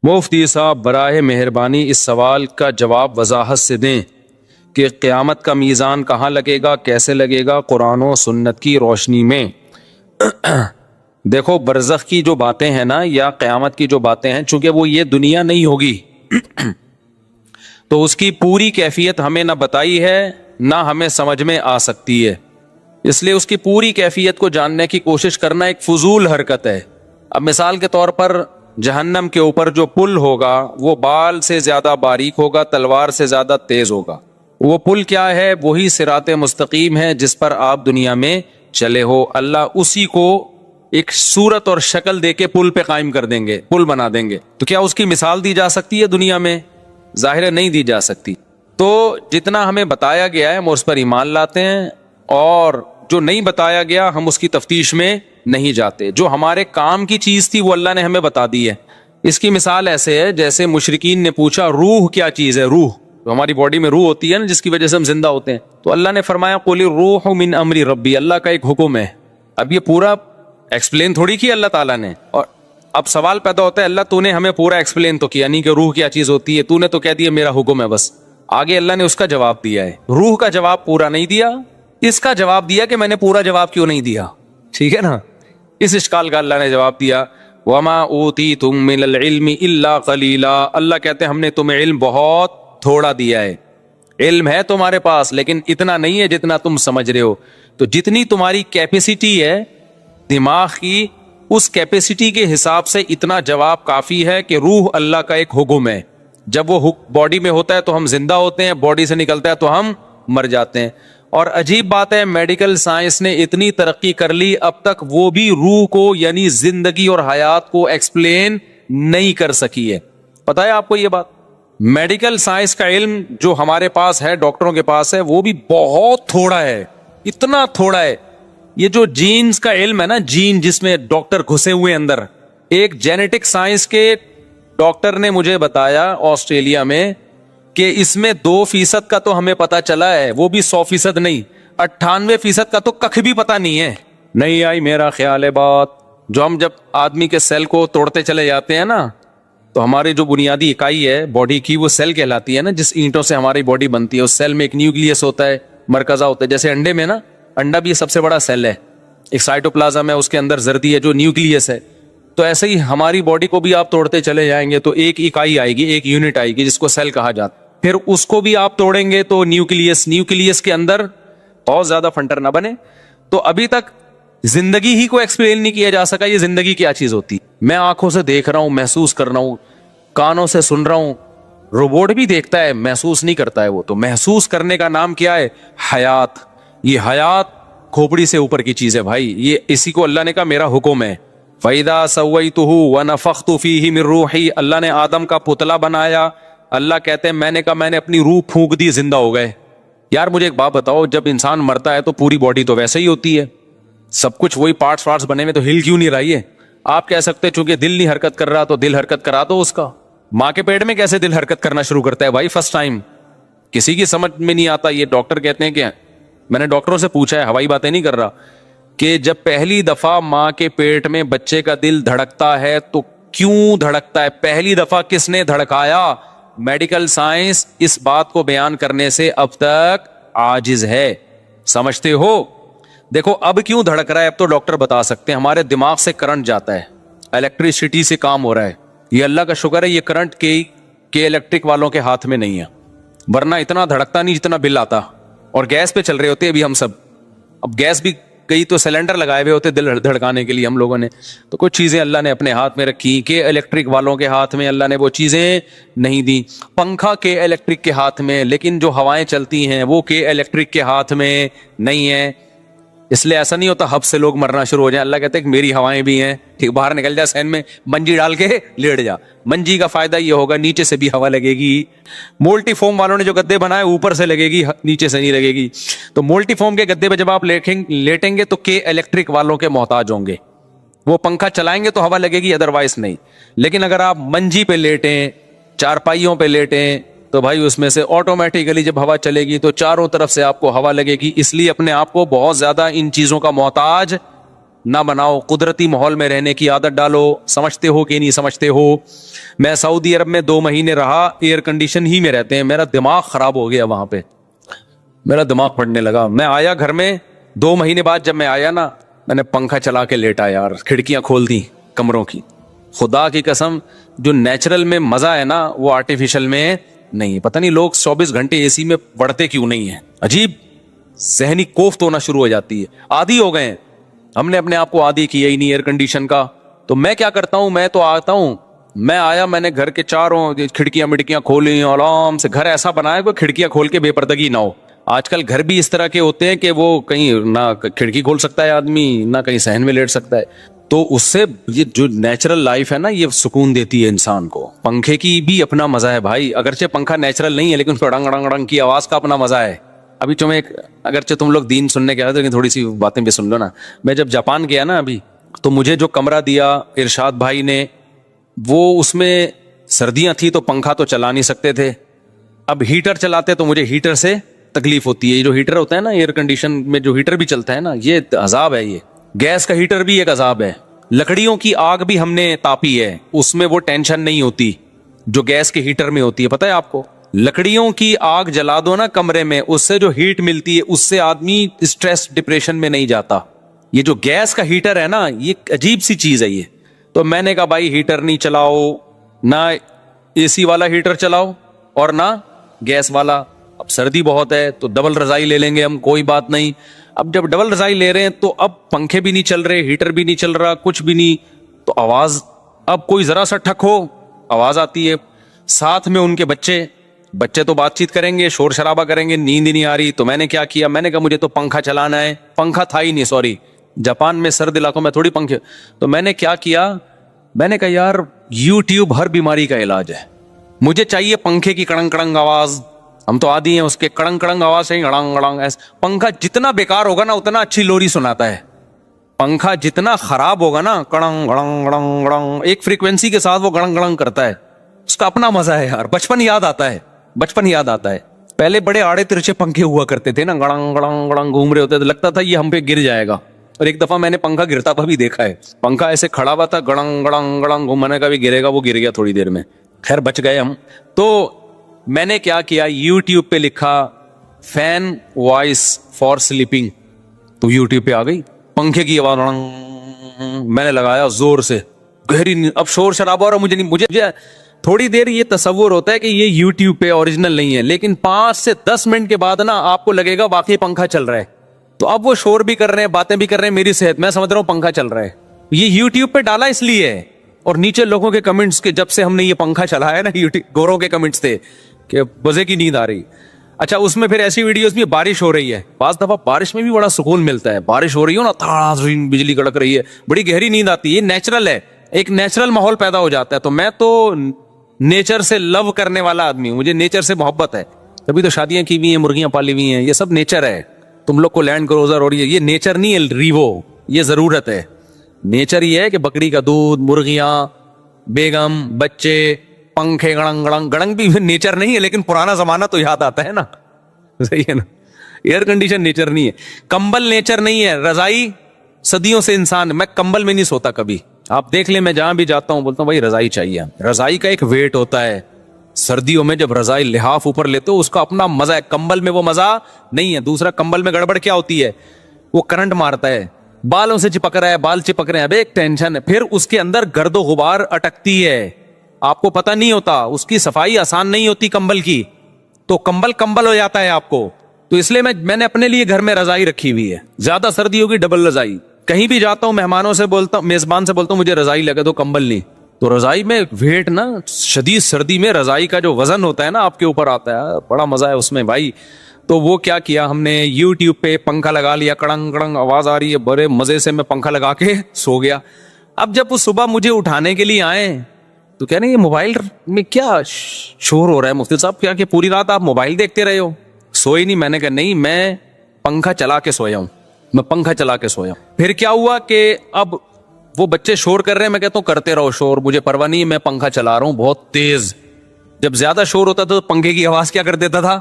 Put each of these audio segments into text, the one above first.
مفتی صاحب براہ مہربانی اس سوال کا جواب وضاحت سے دیں کہ قیامت کا میزان کہاں لگے گا، کیسے لگے گا قرآن و سنت کی روشنی میں؟ دیکھو، برزخ کی جو باتیں ہیں نا یا قیامت کی جو باتیں ہیں، چونکہ وہ یہ دنیا نہیں ہوگی تو اس کی پوری کیفیت ہمیں نہ بتائی ہے نہ ہمیں سمجھ میں آ سکتی ہے، اس لیے اس کی پوری کیفیت کو جاننے کی کوشش کرنا ایک فضول حرکت ہے۔ اب مثال کے طور پر جہنم کے اوپر جو پل ہوگا وہ بال سے زیادہ باریک ہوگا، تلوار سے زیادہ تیز ہوگا۔ وہ پل کیا ہے؟ وہی صراط مستقیم ہے جس پر آپ دنیا میں چلے ہو۔ اللہ اسی کو ایک صورت اور شکل دے کے پل پہ قائم کر دیں گے، پل بنا دیں گے۔ تو کیا اس کی مثال دی جا سکتی ہے دنیا میں؟ ظاہر ہے نہیں دی جا سکتی۔ تو جتنا ہمیں بتایا گیا ہے ہم اس پر ایمان لاتے ہیں، اور جو نہیں بتایا گیا ہم اس کی تفتیش میں نہیں جاتے۔ جو ہمارے کام کی چیز تھی وہ اللہ نے ہمیں بتا دی ہے۔ اس کی مثال ایسے ہے جیسے مشرکین نے پوچھا روح کیا چیز ہے؟ روح تو ہماری باڈی میں روح ہوتی ہے نا، جس کی وجہ سے ہم زندہ ہوتے ہیں۔ تو اللہ نے فرمایا قل الروح من امر ربی، اللہ کا ایک حکم ہے۔ اب یہ پورا ایکسپلین تھوڑی کیا اللہ تعالیٰ نے، اور اب سوال پیدا ہوتا ہے اللہ تو نے ہمیں پورا ایکسپلین تو کیا نہیں کہ روح کیا چیز ہوتی ہے، تو نے تو کہہ دیا میرا حکم ہے بس۔ آگے اللہ نے اس کا جواب دیا ہے، روح کا جواب پورا نہیں دیا، اس کا جواب دیا کہ میں نے پورا جواب کیوں نہیں دیا، ٹھیک ہے نا؟ اس اشکال کا اللہ نے جواب دیا وما اوتیتم من العلم الا قلیلا، اللہ کہتے ہیں ہم نے تمہیں علم بہت تھوڑا دیا ہے۔ علم ہے تمہارے پاس لیکن اتنا نہیں ہے جتنا تم سمجھ رہے ہو۔ تو جتنی تمہاری کیپیسٹی ہے دماغ کی، اس کیپیسٹی کے حساب سے اتنا جواب کافی ہے کہ روح اللہ کا ایک حکم ہے۔ جب وہ باڈی میں ہوتا ہے تو ہم زندہ ہوتے ہیں، باڈی سے نکلتا ہے تو ہم مر جاتے ہیں۔ اور عجیب بات ہے میڈیکل سائنس نے اتنی ترقی کر لی، اب تک وہ بھی روح کو یعنی زندگی اور حیات کو ایکسپلین نہیں کر سکی ہے۔ پتہ ہے آپ کو یہ بات؟ میڈیکل سائنس کا علم جو ہمارے پاس ہے، ڈاکٹروں کے پاس ہے، وہ بھی بہت تھوڑا ہے، اتنا تھوڑا ہے۔ یہ جو جینز کا علم ہے نا، جین جس میں ڈاکٹر گھسے ہوئے اندر، ایک جینیٹک سائنس کے ڈاکٹر نے مجھے بتایا آسٹریلیا میں کہ اس میں 2% کا تو ہمیں پتا چلا ہے، وہ بھی 100% نہیں، 98% کا تو کخ بھی پتا نہیں ہے۔ نہیں آئی میرا خیال ہے بات؟ جو ہم جب آدمی کے سیل کو توڑتے چلے جاتے ہیں نا، تو ہماری جو بنیادی اکائی ہے باڈی کی وہ سیل کہلاتی ہے نا، جس اینٹوں سے ہماری باڈی بنتی ہے۔ اس سیل میں ایک نیوکلیس ہوتا ہے، مرکزہ ہوتا ہے، جیسے انڈے میں نا، انڈا بھی سب سے بڑا سیل ہے، ایک سائٹوپلازم ہے، اس کے اندر زردی ہے جو نیوکلیس ہے۔ تو ایسے ہی ہماری باڈی کو بھی آپ توڑتے چلے جائیں گے تو ایک اکائی آئے گی، ایک یونٹ آئے گی جس کو سیل کہا جاتا ہے۔ پھر اس کو بھی آپ توڑیں گے تو نیوکلیس کے اندر بہت زیادہ فنٹر نہ بنے۔ تو ابھی تک زندگی ہی کو ایکسپلین نہیں کیا جا سکا یہ زندگی کیا چیز ہوتی۔ میں آنکھوں سے دیکھ رہا ہوں، محسوس کر رہا ہوں، کانوں سے سن رہا ہوں، روبوٹ بھی دیکھتا ہے، محسوس نہیں کرتا ہے۔ وہ تو محسوس کرنے کا نام کیا ہے؟ حیات۔ یہ حیات کھوپڑی سے اوپر کی چیز ہے بھائی، یہ اسی کو اللہ نے کہا میرا حکم ہے۔ فَإِذَا سَوَّيْتُهُ وَنَفَخْتُ فِيهِ مِن رُوحِي، اللہ نے آدم کا پتلا بنایا، اللہ کہتے ہیں میں نے کہا میں نے اپنی روح پھونک دی، زندہ ہو گئے۔ یار مجھے ایک بات بتاؤ، جب انسان مرتا ہے تو پوری باڈی تو ویسے ہی ہوتی ہے، سب کچھ وہی پارٹس بنے ہوئے، تو ہل کیوں نہیں رہی ہے؟ آپ کہہ سکتے چونکہ دل نہیں حرکت کر رہا تو دل حرکت کرا دو اس کا۔ ماں کے پیٹ میں کیسے دل حرکت کرنا شروع کرتا ہے بھائی فرسٹ ٹائم؟ کسی کی سمجھ میں نہیں آتا۔ یہ ڈاکٹر کہتے ہیں کہ میں نے ڈاکٹروں سے پوچھا ہے، ہوائی باتیں نہیں کر رہا، کہ جب پہلی دفعہ ماں کے پیٹ میں بچے کا دل دھڑکتا ہے تو کیوں دھڑکتا ہے؟ پہلی دفعہ کس نے دھڑکایا؟ میڈیکل سائنس اس بات کو بیان کرنے سے اب تک عاجز ہے، سمجھتے ہو؟ دیکھو اب کیوں دھڑک رہا ہے اب تو ڈاکٹر بتا سکتے ہیں۔ ہمارے دماغ سے کرنٹ جاتا ہے، الیکٹریسٹی سے کام ہو رہا ہے۔ یہ اللہ کا شکر ہے یہ کرنٹ کے الیکٹرک والوں کے ہاتھ میں نہیں ہے، ورنہ اتنا دھڑکتا نہیں جتنا بل آتا۔ اور گیس پہ چل رہے ہوتے ابھی ہم سب، اب گیس بھی گئی تو سلنڈر لگائے ہوئے ہوتے دل دھڑکانے کے لیے ہم لوگوں نے۔ تو کچھ چیزیں اللہ نے اپنے ہاتھ میں رکھی کہ الیکٹرک والوں کے ہاتھ میں اللہ نے وہ چیزیں نہیں دی۔ پنکھا کے الیکٹرک کے ہاتھ میں، لیکن جو ہوائیں چلتی ہیں وہ کے الیکٹرک کے ہاتھ میں نہیں ہے۔ اس لیے ایسا نہیں ہوتا ہب سے لوگ مرنا شروع ہو جائیں۔ اللہ کہتے ہیں کہ میری ہوائیں بھی ہیں، ٹھیک، باہر نکل جا سین میں منجی ڈال کے لیٹ جا۔ منجی کا فائدہ یہ ہوگا نیچے سے بھی ہوا لگے گی۔ مولٹی فوم والوں نے جو گدے بنائے اوپر سے لگے گی، نیچے سے نہیں لگے گی۔ تو مولٹی فوم کے گدے پہ جب آپ لیٹیں گے تو کے الیکٹرک والوں کے محتاج ہوں گے، وہ پنکھا چلائیں گے تو ہوا لگے گی، ادروائز نہیں۔ لیکن اگر آپ منجی پہ لیٹیں، چارپائیوں پہ لیٹیں، تو بھائی اس میں سے آٹومیٹیکلی جب ہوا چلے گی تو چاروں طرف سے آپ کو ہوا لگے گی۔ اس لیے اپنے آپ کو بہت زیادہ ان چیزوں کا محتاج نہ بناؤ, قدرتی ماحول میں رہنے کی عادت ڈالو. سمجھتے ہو کہ نہیں سمجھتے ہو؟ میں سعودی عرب میں 2 مہینے رہا, ایئر کنڈیشن ہی میں رہتے ہیں. میرا دماغ خراب ہو گیا وہاں پہ, میرا دماغ پھٹنے لگا. میں آیا گھر میں 2 مہینے بعد, جب میں آیا نا, میں نے پنکھا چلا کے لیٹا یار, کھڑکیاں کھول دی کمروں کی. خدا کی قسم, جو نیچرل میں مزہ ہے نا وہ آرٹیفیشل میں نہیں. پتہ نہیں لوگ 24 گھنٹے اے سی میں پڑھتے کیوں نہیں ہیں. عجیب ذہنی کوفت ہونا شروع ہو جاتی ہے. عادی ہو گئے ہیں ہم نے اپنے آپ کو, عادی کیا ہی نہیں ایئر کنڈیشن کا. تو میں کیا کرتا ہوں, میں تو آتا ہوں, میں آیا, میں نے گھر کے چاروں کھڑکیاں مڑکیاں کھولی, آرام سے گھر ایسا بنایا کہ کھڑکیاں کھول کے بے پردگی نہ ہو. آج کل گھر بھی اس طرح کے ہوتے ہیں کہ وہ کہیں نہ کھڑکی کھول سکتا ہے آدمی, نہ کہیں صحن میں لیٹ سکتا ہے. تو اس سے یہ جو نیچرل لائف ہے نا یہ سکون دیتی ہے انسان کو. پنکھے کی بھی اپنا مزہ ہے بھائی, اگرچہ پنکھا نیچرل نہیں ہے لیکن اس کو ڈنگ ڈنگ ڈنگ کی آواز کا اپنا مزہ ہے. ابھی تمہیں اگرچہ تم لوگ دین سننے کے آئے تو تھوڑی سی باتیں بھی سن لو نا. میں جب جاپان گیا نا ابھی, تو مجھے جو کمرہ دیا ارشاد بھائی نے, وہ اس میں سردیاں تھی تو پنکھا تو چلا نہیں سکتے تھے. اب ہیٹر چلاتے تو مجھے ہیٹر سے تکلیف ہوتی ہے. یہ جو ہیٹر ہوتا ہے نا ایئر کنڈیشن میں, جو ہیٹر بھی چلتا ہے نا, یہ عذاب ہے. یہ گیس کا ہیٹر بھی ایک عذاب ہے. لکڑیوں کی آگ بھی ہم نے تاپی ہے, اس میں وہ ٹینشن نہیں ہوتی جو گیس کے ہیٹر میں ہوتی ہے. پتہ ہے آپ کو, لکڑیوں کی آگ جلا دو نا کمرے میں, اس سے جو ہیٹ ملتی ہے اس سے آدمی اسٹریس ڈپریشن میں نہیں جاتا. یہ جو گیس کا ہیٹر ہے نا یہ عجیب سی چیز ہے یہ. تو میں نے کہا بھائی ہیٹر نہیں چلاؤ, نہ اے سی والا ہیٹر چلاؤ اور نہ گیس والا. اب سردی بہت ہے تو ڈبل رضائی لے لیں گے ہم, کوئی بات نہیں. اب جب ڈبل رضائی لے رہے ہیں تو اب پنکھے بھی نہیں چل رہے, ہیٹر بھی نہیں چل رہا, کچھ بھی نہیں, تو آواز, اب کوئی ذرا سا ٹھک ہو آواز آتی ہے. ساتھ میں ان کے بچے تو بات چیت کریں گے, شور شرابہ کریں گے, نیند ہی نہیں آ رہی. تو میں نے کیا کیا, میں نے کہا مجھے تو پنکھا چلانا ہے. پنکھا تھا ہی نہیں, سوری, جاپان میں سرد علاقوں میں تھوڑی پنکھے. تو میں نے کیا کیا, میں نے کہا یار یوٹیوب ہر بیماری کا علاج ہے, مجھے چاہیے پنکھے کی کڑنگ کڑنگ آواز. ہم تو عادی ہیں اس کے کڑنگ کڑنگ آواز سے, گڑنگ گڑنگ. پنکھا جتنا بیکار ہوگا نا اتنا اچھی لوری سناتا ہے. پنکھا جتنا خراب ہوگا نا, کڑنگ گڑنگ گڑنگ گڑنگ ایک فریکوینسی کے ساتھ وہ گڑنگ گڑنگ کرتا ہے. اس کا اپنا مزہ ہے یار. بچپن یاد آتا ہے, بچپن یاد آتا ہے. پہلے بڑے آڑے ترچے پنکھے ہوا کرتے تھے نا, گڑنگ گڑنگ گڑنگ گھوم رہے ہوتے تھے, لگتا تھا یہ ہم پہ گر جائے گا. اور ایک دفعہ میں نے پنکھا گرتا ہوا بھی دیکھا ہے. پنکھا ایسے کھڑا ہوا تھا, گڑنگ گڑنگ گڑنگ گھومنے کا بھی گرے گا, وہ گر گیا تھوڑی دیر میں. خیر بچ گئے ہم. تو میں نے کیا کیا, یوٹیوب پہ لکھا فین وائس فار سلیپنگ, تو یوٹیوب پہ آ گئی پنکھے کی آواز. میں نے لگایا زور سے, گہری. اب شور شرابہ اور مجھے تھوڑی دیر یہ تصور ہوتا ہے کہ یہ یوٹیوب پہ اوریجنل نہیں ہے, لیکن 5 سے 10 منٹ کے بعد نا آپ کو لگے گا واقعی پنکھا چل رہا ہے. تو اب وہ شور بھی کر رہے ہیں, باتیں بھی کر رہے ہیں, میری صحت, میں سمجھ رہا ہوں پنکھا چل رہا ہے. یہ یوٹیوب پہ ڈالا اس لیے ہے. اور نیچے لوگوں کے کمنٹس کے, جب سے ہم نے یہ پنکھا چلایا نا, یوٹیوب گوروں کے کمنٹس تھے کہ بزے کی نیند آ رہی. اچھا اس میں پھر ایسی ویڈیوز بھی, بارش ہو رہی ہے, بعض دفعہ بارش میں بھی بڑا سکون ملتا ہے. بارش ہو رہی ہو نا, تھاڑا بجلی کڑک رہی ہے, بڑی گہری نیند آتی ہے. یہ نیچرل ہے, ایک نیچرل ماحول پیدا ہو جاتا ہے. تو میں تو نیچر سے لو کرنے والا آدمی ہوں, مجھے نیچر سے محبت ہے. تبھی تو شادیاں کی ہوئی ہیں, مرغیاں پالی ہوئی ہیں, یہ سب نیچر ہے. تم لوگ کو لینڈ کروزر ہو رہی ہے, یہ نیچر نہیں ہے ریوو, یہ ضرورت ہے. نیچر یہ ہے کہ بکری کا دودھ, مرغیاں, بیگم, بچے, پنکھے, گڑنگ گڑنگ. گڑنگ بھی نیچر نہیں ہے, لیکن پرانا زمانہ تو یاد آتا ہے نا, صحیح ہے نا. ایئر کنڈیشن نیچر نہیں ہے, کمبل نیچر نہیں ہے, رضائی صدیوں سے انسان, میں کمبل میں نہیں سوتا کبھی. آپ دیکھ لیں, میں جہاں بھی جاتا ہوں بولتا ہوں بھائی رضائی چاہیے. رضائی کا ایک ویٹ ہوتا ہے, سردیوں میں جب رضائی لحاف اوپر لیتے ہو اس کا اپنا مزہ ہے, کمبل میں وہ مزہ نہیں ہے. دوسرا, کمبل میں گڑبڑ کیا ہوتی ہے, وہ کرنٹ مارتا ہے, بالوں سے چپک رہا ہے, بال چپک رہے ہیں, اب ایک ٹینشن ہے. پھر اس کے اندر گرد و غبار اٹکتی ہے, آپ کو پتہ نہیں ہوتا, اس کی صفائی آسان نہیں ہوتی کمبل کی, تو کمبل ہو جاتا ہے آپ کو. تو اس لیے میں نے اپنے لیے گھر میں رضائی رکھی ہوئی ہے. زیادہ سردی ہوگی ڈبل رضائی. کہیں بھی جاتا ہوں مہمانوں سے بولتا ہوں, میزبان سے بولتا ہوں مجھے رضائی لگے تو کمبل نہیں. تو رضائی میں ویٹ نا, شدید سردی میں رضائی کا جو وزن ہوتا ہے نا آپ کے اوپر آتا ہے, بڑا مزہ ہے اس میں بھائی. تو وہ کیا ہم نے, یوٹیوب پہ پنکھا لگا لیا, کڑنگ کڑنگ آواز آ رہی ہے, بڑے مزے سے میں پنکھا لگا کے سو گیا. اب جب وہ صبح مجھے اٹھانے کے لیے آئے تو کہہ رہے ہیں یہ موبائل میں کیا شور ہو رہا ہے مفتی صاحب, کیا کہ پوری رات آپ موبائل دیکھتے رہے ہو, سوئے نہیں. میں نے کہا نہیں, میں پنکھا چلا کے سویا ہوں, میں پنکھا چلا کے سویا ہوں. پھر کیا ہوا کہ اب وہ بچے شور کر رہے ہیں, میں کہتا ہوں کرتے رہو شور, مجھے پرواہ نہیں, میں پنکھا چلا رہا ہوں بہت تیز. جب زیادہ شور ہوتا تھا تو پنکھے کی آواز کیا کر دیتا تھا,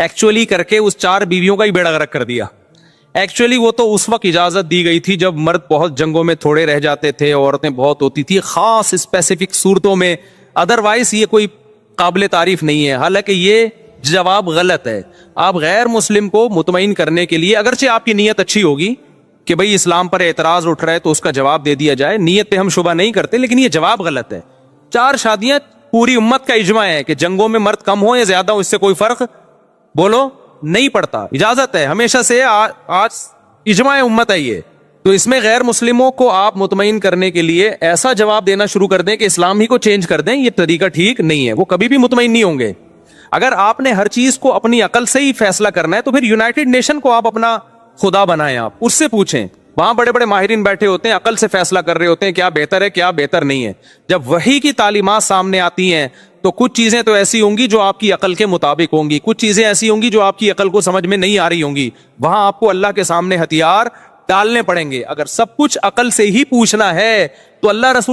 ایکچولی کر کے اس 4 بیویوں کا ہی بیڑا غرق کر دیا. ایکچولی وہ تو اس وقت اجازت دی گئی تھی جب مرد بہت جنگوں میں تھوڑے رہ جاتے تھے, عورتیں بہت ہوتی تھی, خاص اسپیسیفک صورتوں میں. ادروائز یہ کوئی قابل تعریف نہیں ہے. حالانکہ یہ جواب غلط ہے. آپ غیر مسلم کو مطمئن کرنے کے لیے, اگرچہ آپ کی نیت اچھی ہوگی کہ بھئی اسلام پر اعتراض اٹھ رہا ہے تو اس کا جواب دے دیا جائے, نیت پہ ہم شبہ نہیں کرتے, لیکن یہ جواب غلط ہے. 4 شادیاں پوری امت کا اجماع ہے کہ جنگوں میں مرد کم ہو یا زیادہ ہو, اس سے کوئی فرق بولو نہیں پڑتا. اجازت ہے ہمیشہ سے, آج اجماع امت ہے یہ. تو اس میں غیر مسلموں کو آپ مطمئن کرنے کے لیے ایسا جواب دینا شروع کر دیں کہ اسلام ہی کو چینج کر دیں, یہ طریقہ ٹھیک نہیں ہے. وہ کبھی بھی مطمئن نہیں ہوں گے. اگر آپ نے ہر چیز کو اپنی عقل سے ہی فیصلہ کرنا ہے تو پھر یونائٹڈ نیشن کو آپ اپنا خدا بنائیں, آپ اس سے پوچھیں. وہاں بڑے بڑے ماہرین بیٹھے ہوتے ہیں, عقل سے فیصلہ کر رہے ہوتے ہیں کیا بہتر ہے کیا بہتر نہیں ہے. جب وحی کی تعلیمات سامنے آتی ہیں تو کچھ چیزیں تو ایسی ہوں گی جو آپ کی عقل کے مطابق ہوں گی, کچھ چیزیں ایسی ہوں گی جو آپ کی عقل کو سمجھ میں نہیں آ رہی ہوں گی. وہاں آپ کو اللہ کے سامنے ہتھیار ڈالنے پڑیں گے. اگر سب کچھ عقل سے ہی پوچھنا ہے تو اللہ رسول